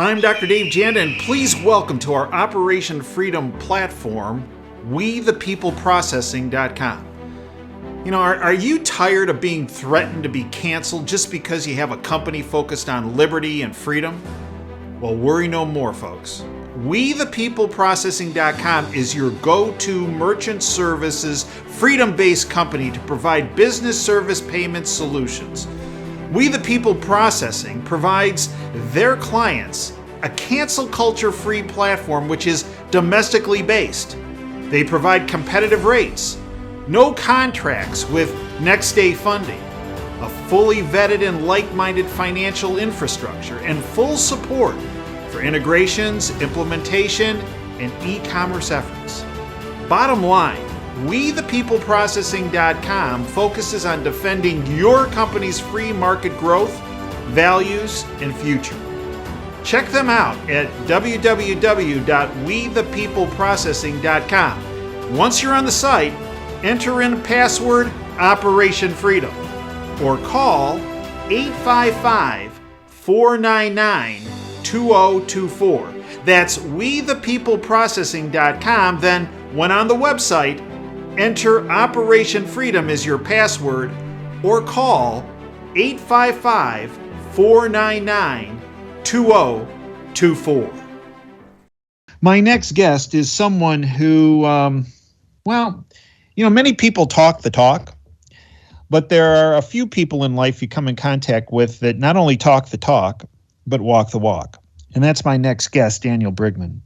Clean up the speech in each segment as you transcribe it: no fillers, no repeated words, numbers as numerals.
Hi, I'm Dr. Dave Janda, and please welcome to our Operation Freedom platform, WeThePeopleProcessing.com. You know, are you tired of being threatened to be canceled just because you have a company focused on liberty and freedom? Well, worry no more, folks. WeThePeopleProcessing.com is your go-to merchant services, freedom-based company to provide business service payment solutions. We the People Processing provides their clients a cancel culture-free platform which is domestically based. They provide competitive rates, no contracts with next-day funding, a fully vetted and like-minded financial infrastructure, and full support for integrations, implementation, and e-commerce efforts. Bottom line, WeThePeopleProcessing.com focuses on defending your company's free market growth, values, and future. Check them out at www.WeThePeopleProcessing.com. Once you're on the site, enter in password Operation Freedom or call 855-499-2024. That's WeThePeopleProcessing.com. Then, when on the website, enter Operation Freedom as your password or call 855-499-2024. My next guest is someone who, many people talk the talk, but there are a few people in life you come in contact with that not only talk the talk, but walk the walk. And that's my next guest, Daniel Brigman.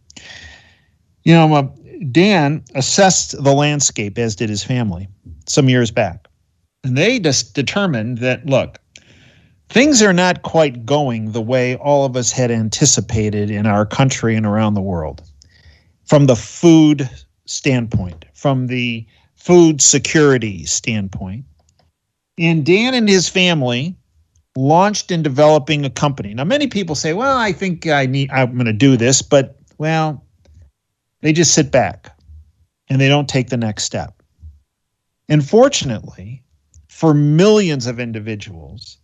Dan assessed the landscape, as did his family, some years back. And they just determined that, look, things are not quite going the way all of us had anticipated in our country and around the world. From the food standpoint, from the food security standpoint. And Dan and his family launched in developing a company. Now, many people say, well, I think I'm going to do this, but, they just sit back and they don't take the next step. And fortunately, for millions of individuals,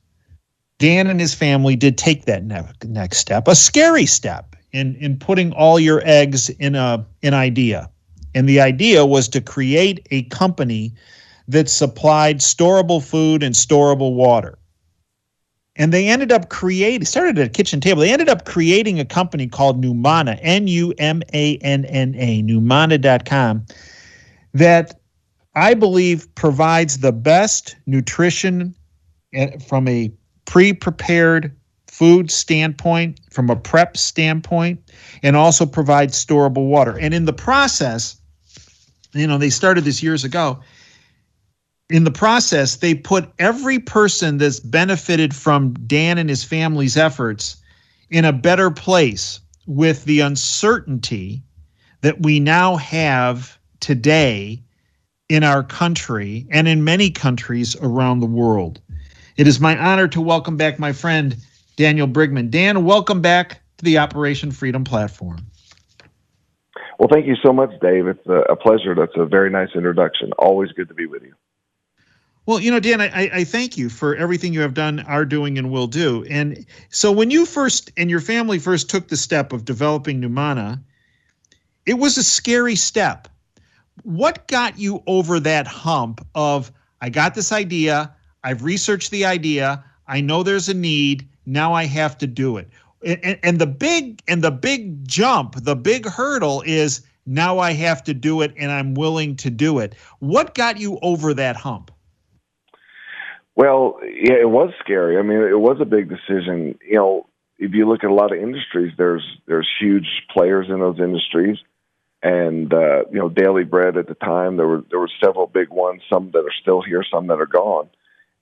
Dan and his family did take that next step, a scary step in putting all your eggs in an idea. And the idea was to create a company that supplied storable food and storable water. And they ended up started at a kitchen table. They ended up creating a company called Numanna, Numanna, Numanna.com, that I believe provides the best nutrition from a pre-prepared food standpoint, from a prep standpoint, and also provides storable water. And in the process, they started this years ago. In the process, they put every person that's benefited from Dan and his family's efforts in a better place with the uncertainty that we now have today in our country and in many countries around the world. It is my honor to welcome back my friend, Daniel Brigman. Dan, welcome back to the Operation Freedom platform. Well, thank you so much, Dave. It's a pleasure. That's a very nice introduction. Always good to be with you. Well, Dan, I thank you for everything you have done, are doing, and will do. And so when you first and your family first took the step of developing Numanna, it was a scary step. What got you over that hump of, I got this idea, I've researched the idea, I know there's a need, now I have to do it. And the big jump, the big hurdle is, now I have to do it and I'm willing to do it. What got you over that hump? Well, yeah, it was scary. I mean, it was a big decision. If you look at a lot of industries, there's huge players in those industries, and Daily Bread at the time, there were several big ones, some that are still here, some that are gone,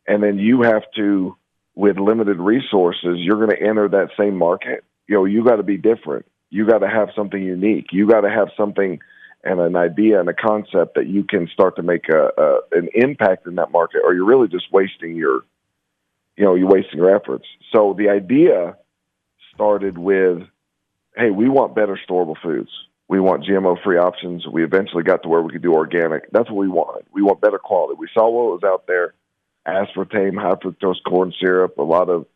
and then you have to, with limited resources, you're going to enter that same market. You got to be different. You got to have something unique. You got to have something and an idea and a concept that you can start to make an impact in that market, or you're really just wasting your efforts. So the idea started with, hey, we want better storable foods. We want GMO-free options. We eventually got to where we could do organic. That's what we wanted. We want better quality. We saw what was out there: aspartame, high fructose corn syrup, a lot of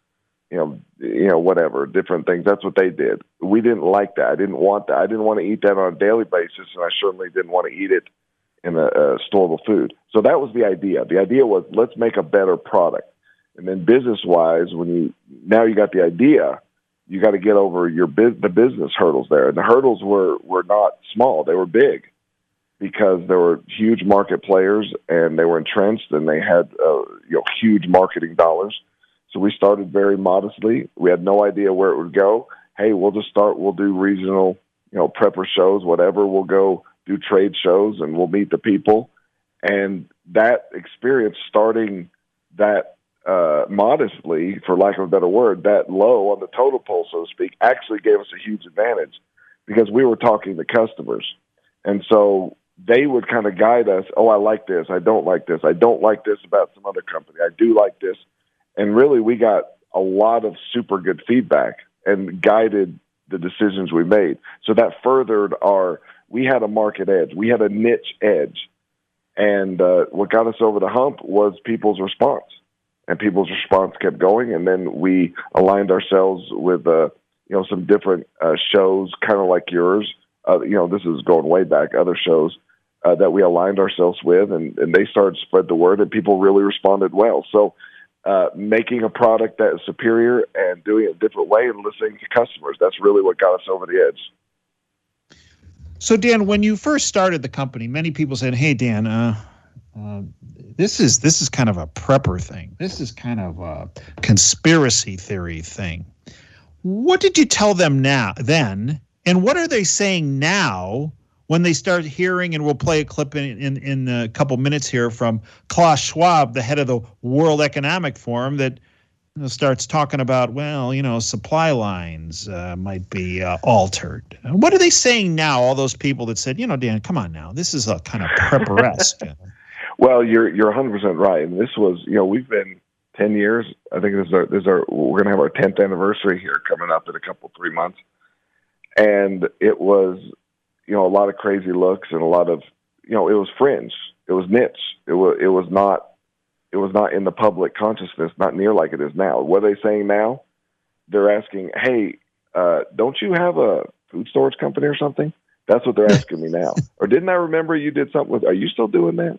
whatever, different things. That's what they did. We didn't like that. I didn't want that. I didn't want to eat that on a daily basis, and I certainly didn't want to eat it in a storable food. So that was the idea. The idea was, let's make a better product. And then business-wise, you got the idea, you got to get over the business hurdles there. And the hurdles were not small. They were big because there were huge market players, and they were entrenched, and they had huge marketing dollars. So we started very modestly. We had no idea where it would go. Hey, we'll just start. We'll do regional, prepper shows, whatever. We'll go do trade shows, and we'll meet the people. And that experience, starting that modestly, for lack of a better word, that low on the total pole, so to speak, actually gave us a huge advantage because we were talking to customers. And so they would kind of guide us. Oh, I like this. I don't like this. I don't like this about some other company. I do like this. And really, we got a lot of super good feedback and guided the decisions we made. So that furthered we had a market edge. We had a niche edge. And what got us over the hump was people's response. And people's response kept going. And then we aligned ourselves with, some different shows, kind of like yours. This is going way back, other shows that we aligned ourselves with. And they started to spread the word, and people really responded well. So, making a product that is superior and doing it a different way and listening to customers. That's really what got us over the edge. So, Dan, when you first started the company, many people said, hey, Dan, this is kind of a prepper thing. This is kind of a conspiracy theory thing. What did you tell them then, and what are they saying now when they start hearing, and we'll play a clip in a couple minutes here from Klaus Schwab, the head of the World Economic Forum, that starts talking about, supply lines might be altered. What are they saying now, all those people that said, Dan, come on now, this is a kind of prepper-esque. Well, you're 100% right. And this was, we've been 10 years. I think we're going to have our 10th anniversary here coming up in 3 months. And it was, a lot of crazy looks and a lot of, it was fringe. It was niche. It was not in the public consciousness, not near like it is now. What are they saying now? They're asking, hey, don't you have a food storage company or something? That's what they're asking me now. Or didn't I remember you did something with, are you still doing that?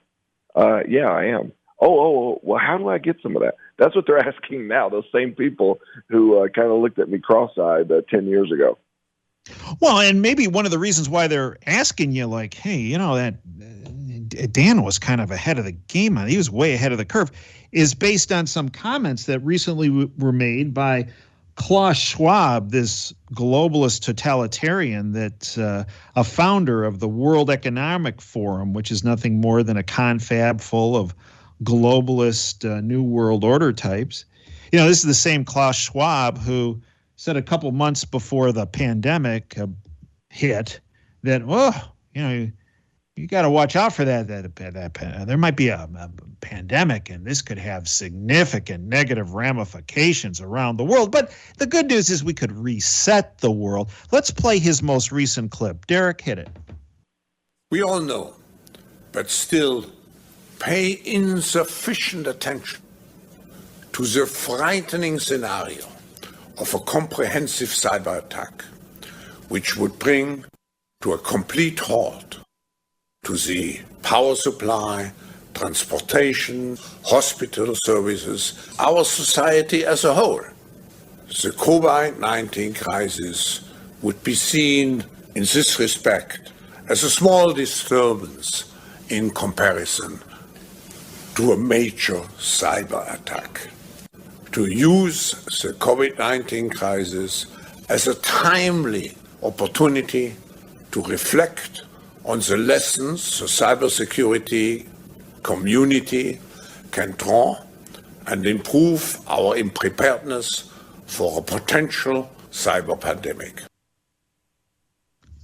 Yeah, I am. Oh, well, how do I get some of that? That's what they're asking now, those same people who kind of looked at me cross-eyed 10 years ago. Well, and maybe one of the reasons why they're asking you, like, hey, that Dan was kind of ahead of the game. He was way ahead of the curve, is based on some comments that recently were made by Klaus Schwab, this globalist totalitarian that's a founder of the World Economic Forum, which is nothing more than a confab full of globalist New World Order types. This is the same Klaus Schwab who said a couple months before the pandemic hit that, you got to watch out for that. There might be a pandemic, and this could have significant negative ramifications around the world. But the good news is we could reset the world. Let's play his most recent clip. Derek, hit it. We all know, but still pay insufficient attention to the frightening scenario of a comprehensive cyber attack, which would bring to a complete halt to the power supply, transportation, hospital services, our society as a whole. The COVID-19 crisis would be seen in this respect as a small disturbance in comparison to a major cyber attack. To use the COVID-19 crisis as a timely opportunity to reflect on the lessons the cybersecurity community can draw and improve our preparedness for a potential cyber pandemic.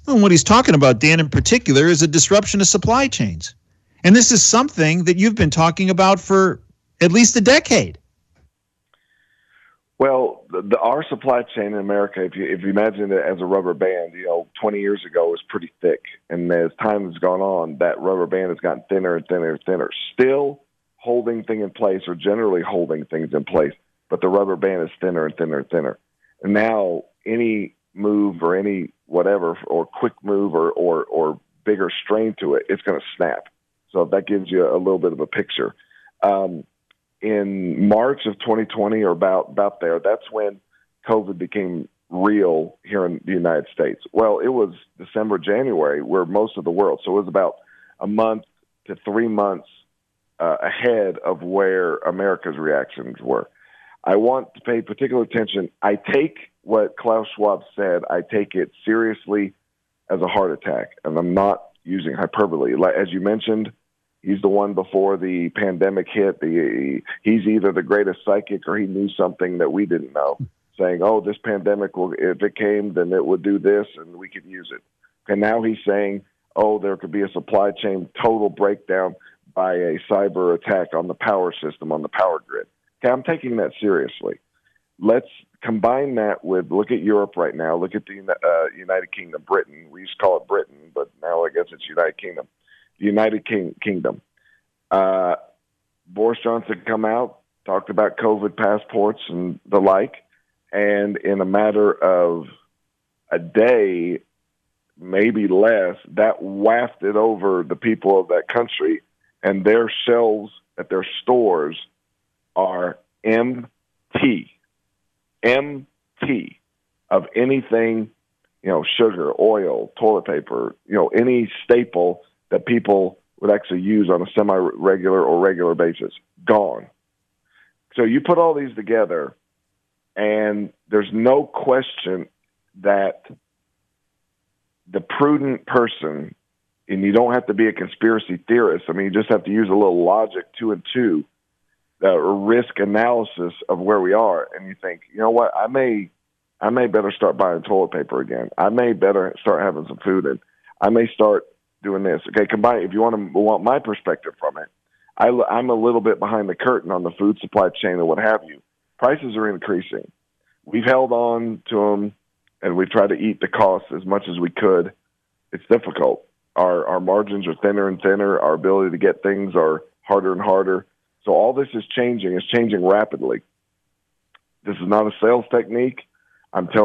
And what he's talking about, Dan, in particular, is a disruption of supply chains. And this is something that you've been talking about for at least a decade. Well, our supply chain in America, if you imagine it as a rubber band, 20 years ago it was pretty thick. And as time has gone on, that rubber band has gotten thinner and thinner and thinner. Still holding things in place, or generally holding things in place, but the rubber band is thinner and thinner and thinner. And now any move or any whatever, or quick move or bigger strain to it, it's going to snap. So that gives you a little bit of a picture. In March of 2020 or about there, that's when COVID became real here in the United States. Well, it was December, January, where most of the world. So it was about a month to 3 months ahead of where America's reactions were. I want to pay particular attention. I take what Klaus Schwab said, I take it seriously as a heart attack, and I'm not using hyperbole. As you mentioned, he's the one before the pandemic hit. He's either the greatest psychic or he knew something that we didn't know, saying, oh, this pandemic, if it came, then it would do this and we could use it. And now he's saying, oh, there could be a supply chain total breakdown by a cyber attack on the power system, on the power grid. Okay, I'm taking that seriously. Let's combine that with, look at Europe right now. Look at the United Kingdom, Britain. We used to call it Britain, but now I guess it's United Kingdom. The United Kingdom. Boris Johnson come out, talked about COVID passports and the like, and in a matter of a day, maybe less, that wafted over the people of that country, and their shelves at their stores are empty of anything, sugar, oil, toilet paper, any staple that people would actually use on a semi-regular or regular basis. Gone. So you put all these together, and there's no question that the prudent person, and you don't have to be a conspiracy theorist, you just have to use a little logic, 2 and 2, risk analysis of where we are, and you think, you know what, I may better start buying toilet paper again. I may better start having some food, and I may start doing this. Okay, combine. If you want my perspective from it, I'm a little bit behind the curtain on the food supply chain and what have you. Prices are increasing. We've held on to them, and we've tried to eat the costs as much as we could. It's difficult. Our margins are thinner and thinner. Our ability to get things are harder and harder. So all this is changing. It's changing rapidly. This is not a sales technique. I'm just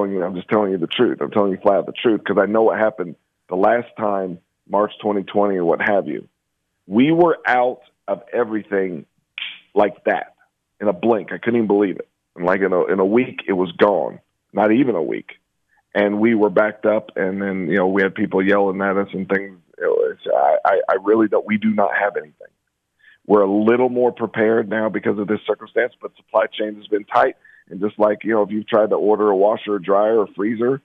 telling you the truth. I'm telling you flat out the truth because I know what happened the last time, March 2020 or what have you. We were out of everything like that in a blink. I couldn't even believe it. And like in a week, it was gone. Not even a week. And we were backed up, and then, we had people yelling at us and things. I really don't. We do not have anything. We're a little more prepared now because of this circumstance, but supply chain has been tight. And just like, if you've tried to order a washer, a dryer, or freezer,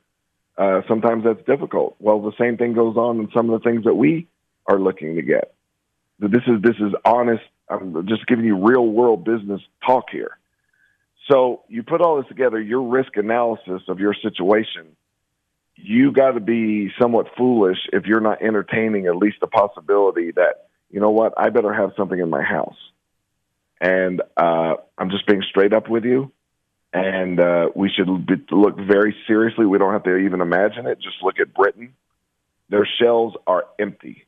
sometimes that's difficult. Well, the same thing goes on in some of the things that we are looking to get. This is honest. I'm just giving you real world business talk here. So you put all this together, your risk analysis of your situation, you got to be somewhat foolish if you're not entertaining at least the possibility that, you know what, I better have something in my house. And I'm just being straight up with you. And we should look very seriously. We don't have to even imagine it. Just look at Britain. Their shelves are empty.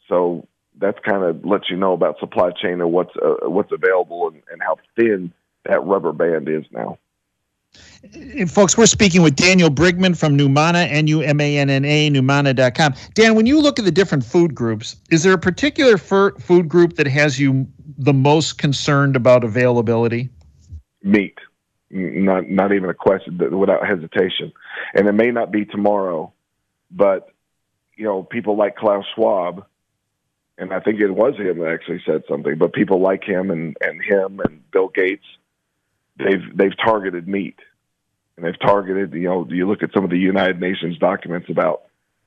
So that's kind of lets you know about supply chain and what's available and how thin that rubber band is now. Folks, we're speaking with Daniel Brigman from Numanna, Numanna, Numanna.com. Dan, when you look at the different food groups, is there a particular food group that has you the most concerned about availability? Meat. Not even a question, without hesitation. And it may not be tomorrow, but, people like Klaus Schwab, and I think it was him that actually said something, but people like him and Bill Gates, they've targeted meat. And they've targeted, you look at some of the United Nations documents about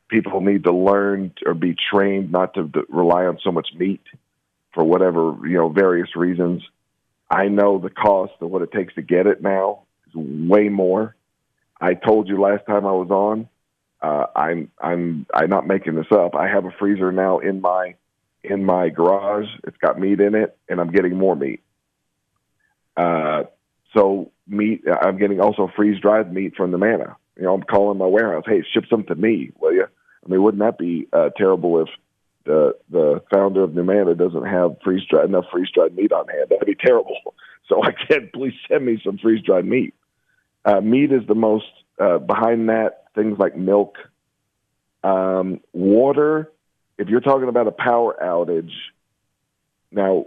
people need to learn or be trained not to rely on so much meat for whatever, various reasons. I know the cost of what it takes to get it now is way more. I told you last time I was on, I'm not making this up. I have a freezer now in my garage. It's got meat in it, and I'm getting more meat. So meat, I'm getting also freeze-dried meat from Numanna. I'm calling my warehouse, hey, ship some to me, will you? Wouldn't that be terrible if the founder of Numanna doesn't have enough freeze-dried meat on hand. That'd be terrible. So I said, please send me some freeze-dried meat. Meat is the most, behind that, things like milk. Water, if you're talking about a power outage, now,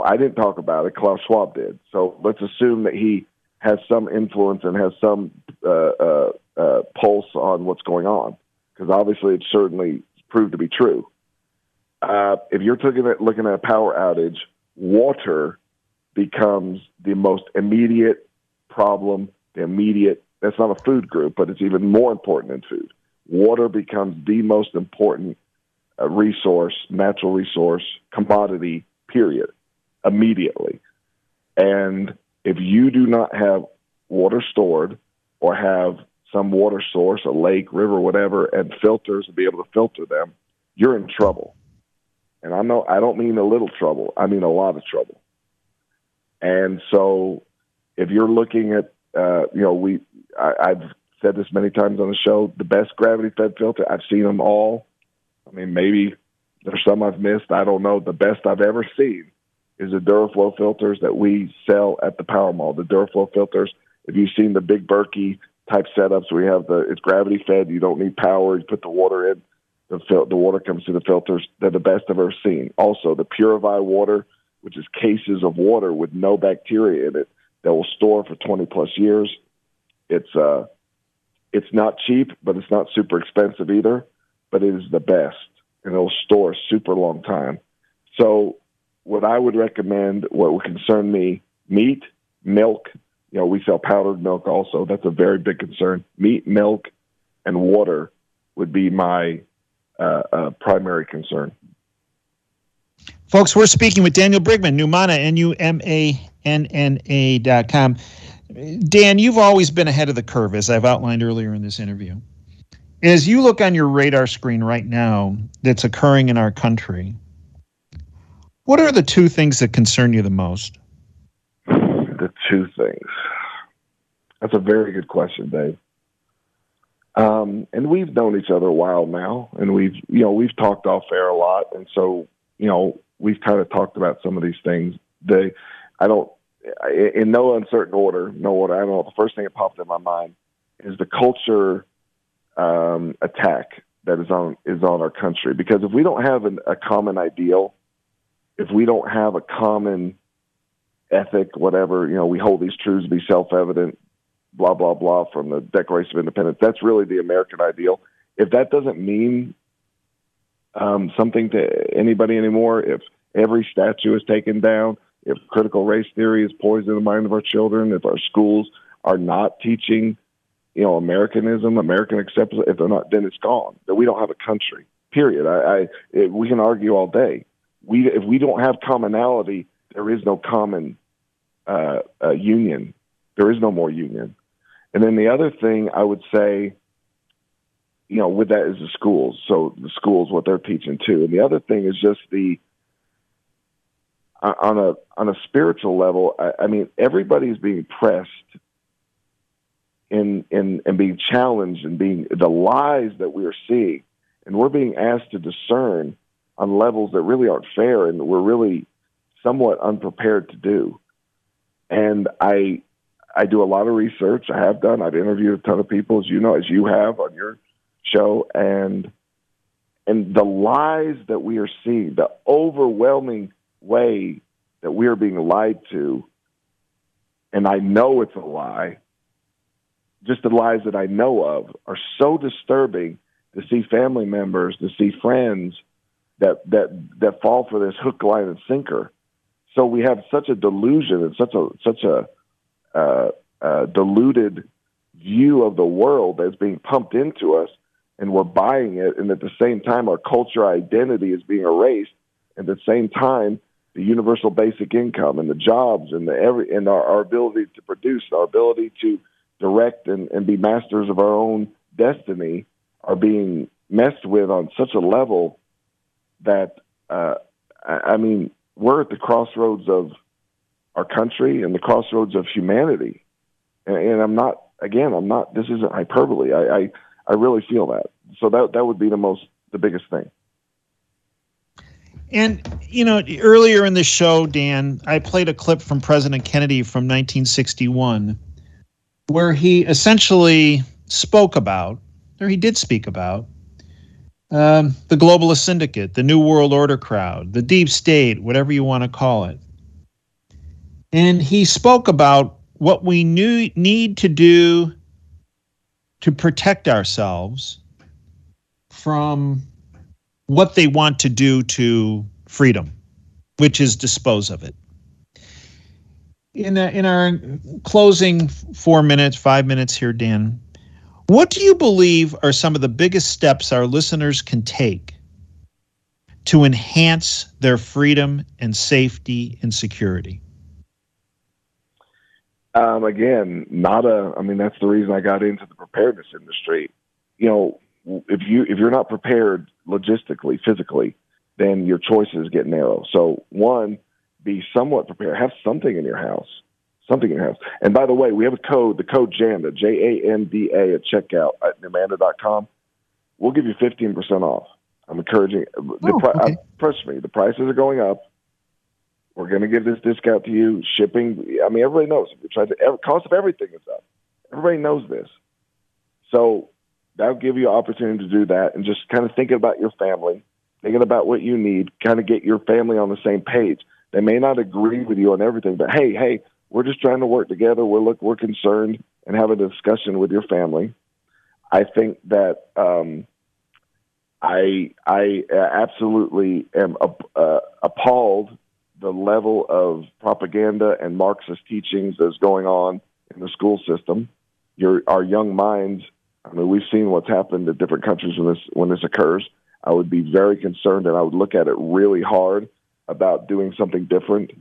I didn't talk about it. Klaus Schwab did. So let's assume that he has some influence and has some pulse on what's going on, because obviously it certainly proved to be true. If you're looking at a power outage, water becomes the most immediate problem. That's not a food group, but it's even more important than food. Water becomes the most important resource, natural resource, commodity, period, immediately. And if you do not have water stored or have some water source, a lake, river, whatever, and filters to be able to filter them, you're in trouble. And I don't mean a little trouble. I mean a lot of trouble. And so if you're looking at, I've said this many times on the show, the best gravity-fed filter, I've seen them all. I mean, maybe there's some I've missed. I don't know. The best I've ever seen is the Duraflow filters that we sell at the Power Mall. The Duraflow filters, if you've seen the big Berkey type setups, we have it's gravity-fed. You don't need power. You put the water in. The water comes through the filters. They're the best I've ever seen. Also, the Purify water, which is cases of water with no bacteria in it that will store for 20-plus years. It's not cheap, but it's not super expensive either. But it is the best, and it'll store a super long time. So what I would recommend, what would concern me, meat, milk. We sell powdered milk also. That's a very big concern. Meat, milk, and water would be my primary concern. Folks, we're speaking with Daniel Brigman, Numanna, NUMANNA.com. Dan, you've always been ahead of the curve, as I've outlined earlier in this interview. As you look on your radar screen right now that's occurring in our country, what are the two things that concern you the most? The two things. That's a very good question, Dave. And we've known each other a while now, and we've talked off air a lot, and so we've kind of talked about some of these things. In no uncertain order, I don't know. The first thing that popped in my mind is the culture attack that is on our country. Because if we don't have a common ideal, if we don't have a common ethic, whatever, we hold these truths to be self-evident, blah, blah, blah, from the Declaration of Independence. That's really the American ideal. If that doesn't mean something to anybody anymore, if every statue is taken down, if critical race theory is poisoning the mind of our children, if our schools are not teaching, Americanism, American acceptance, if they're not, then it's gone. That we don't have a country, period. We can argue all day. If we don't have commonality, there is no common union. There is no more union. And then the other thing I would say, with that is the schools. So the schools, what they're teaching too. And the other thing is just on a spiritual level, I mean, everybody's being pressed in being challenged and being the lies that we are seeing. And we're being asked to discern on levels that really aren't fair and we're really somewhat unprepared to do. And I do a lot of research. I've interviewed a ton of people, as you have on your show, and the lies that we are seeing, the overwhelming way that we are being lied to, and I know it's a lie, just the lies that I know of are so disturbing to see family members, to see friends that fall for this hook, line, and sinker. So we have such a delusion and such a diluted view of the world that's being pumped into us, and we're buying it. And at the same time, our culture identity is being erased. And at the same time, the universal basic income and the jobs and our ability to produce, our ability to direct and be masters of our own destiny are being messed with on such a level that, we're at the crossroads of our country and the crossroads of humanity. And I'm not, this isn't hyperbole. I really feel that. So that would be the biggest thing. And, earlier in the show, Dan, I played a clip from President Kennedy from 1961 where he essentially spoke about, or he did speak about, the globalist syndicate, the New World Order crowd, the deep state, whatever you want to call it. And he spoke about what we need to do to protect ourselves from what they want to do to freedom, which is dispose of it. In our closing 5 minutes here, Dan, what do you believe are some of the biggest steps our listeners can take to enhance their freedom and safety and security? Again, that's the reason I got into the preparedness industry. If you're not prepared logistically, physically, then your choices get narrow. So one, be somewhat prepared. Have something in your house. And by the way, we have a code, the code JANDA, JANDA at checkout at Numanna.com. We'll give you 15% off. I'm encouraging. Trust me, the prices are going up. We're going to give this discount to you. Shipping, everybody knows. Cost of everything is up. Everybody knows this. So that'll give you an opportunity to do that and just kind of thinking about your family, thinking about what you need, kind of get your family on the same page. They may not agree with you on everything, but hey, we're just trying to work together. We're concerned and have a discussion with your family. I think that I absolutely am appalled the level of propaganda and Marxist teachings that's going on in the school system. Our young minds, we've seen what's happened in different countries when this occurs. I would be very concerned, and I would look at it really hard about doing something different,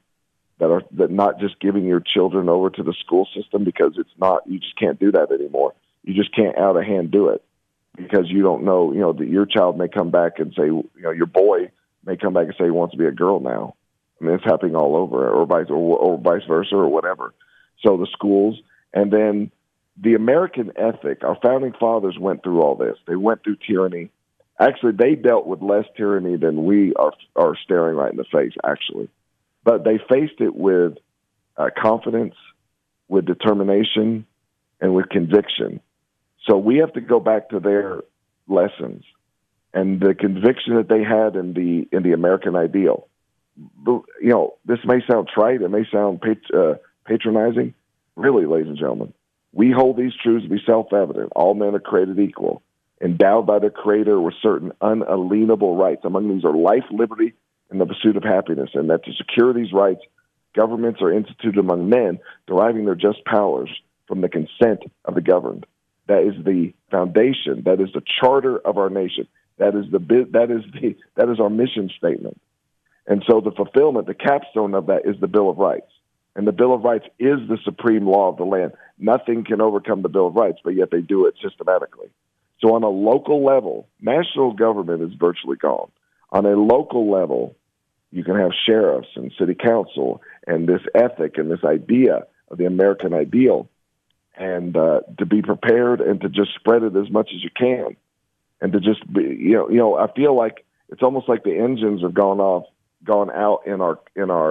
that not just giving your children over to the school system, because you just can't do that anymore. You just can't out of hand do it, because you don't know, that your child may come back and say, your boy may come back and say he wants to be a girl now. It's happening all over, or vice versa, or whatever. So the schools, and then the American ethic. Our founding fathers went through all this. They went through tyranny. Actually, they dealt with less tyranny than we are staring right in the face, actually. But they faced it with confidence, with determination, and with conviction. So we have to go back to their lessons and the conviction that they had in the American ideal. This may sound trite, it may sound patronizing. Really, ladies and gentlemen, we hold these truths to be self-evident. All men are created equal, endowed by their Creator with certain unalienable rights. Among these are life, liberty, and the pursuit of happiness, and that to secure these rights, governments are instituted among men, deriving their just powers from the consent of the governed. That is the foundation. That is the charter of our nation. That is our mission statement. And so the fulfillment, the capstone of that, is the Bill of Rights. And the Bill of Rights is the supreme law of the land. Nothing can overcome the Bill of Rights, but yet they do it systematically. So on a local level, national government is virtually gone. On a local level, you can have sheriffs and city council and this ethic and this idea of the American ideal, and to be prepared and to just spread it as much as you can, and to just be, I feel like it's almost like the engines have gone out in our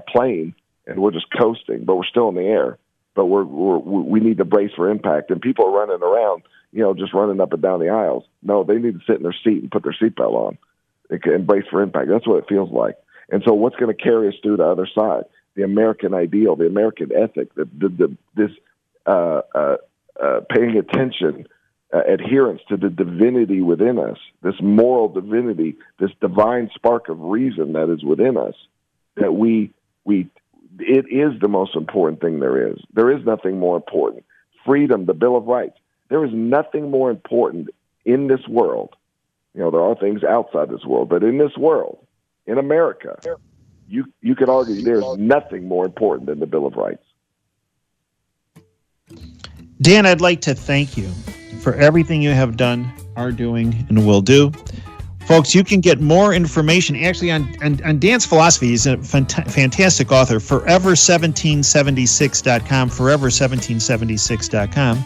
plane, and we're just coasting, but we're still in the air. But we need to brace for impact, and people are running around, just running up and down the aisles. No, they need to sit in their seat and put their seatbelt on and brace for impact. That's what it feels like. And so, what's going to carry us through the other side? The American ideal, the American ethic, this paying attention, adherence to the divinity within us, this moral divinity, this divine spark of reason that is within us, that it is the most important thing there is. There is nothing more important. Freedom, the Bill of Rights. There is nothing more important in this world. There are things outside this world, but in this world, in America, you could argue there's nothing more important than the Bill of Rights. Dan, I'd like to thank you for everything you have done, are doing, and will do. Folks, you can get more information actually on Dan's philosophy. He's a fantastic author, forever1776.com, forever1776.com.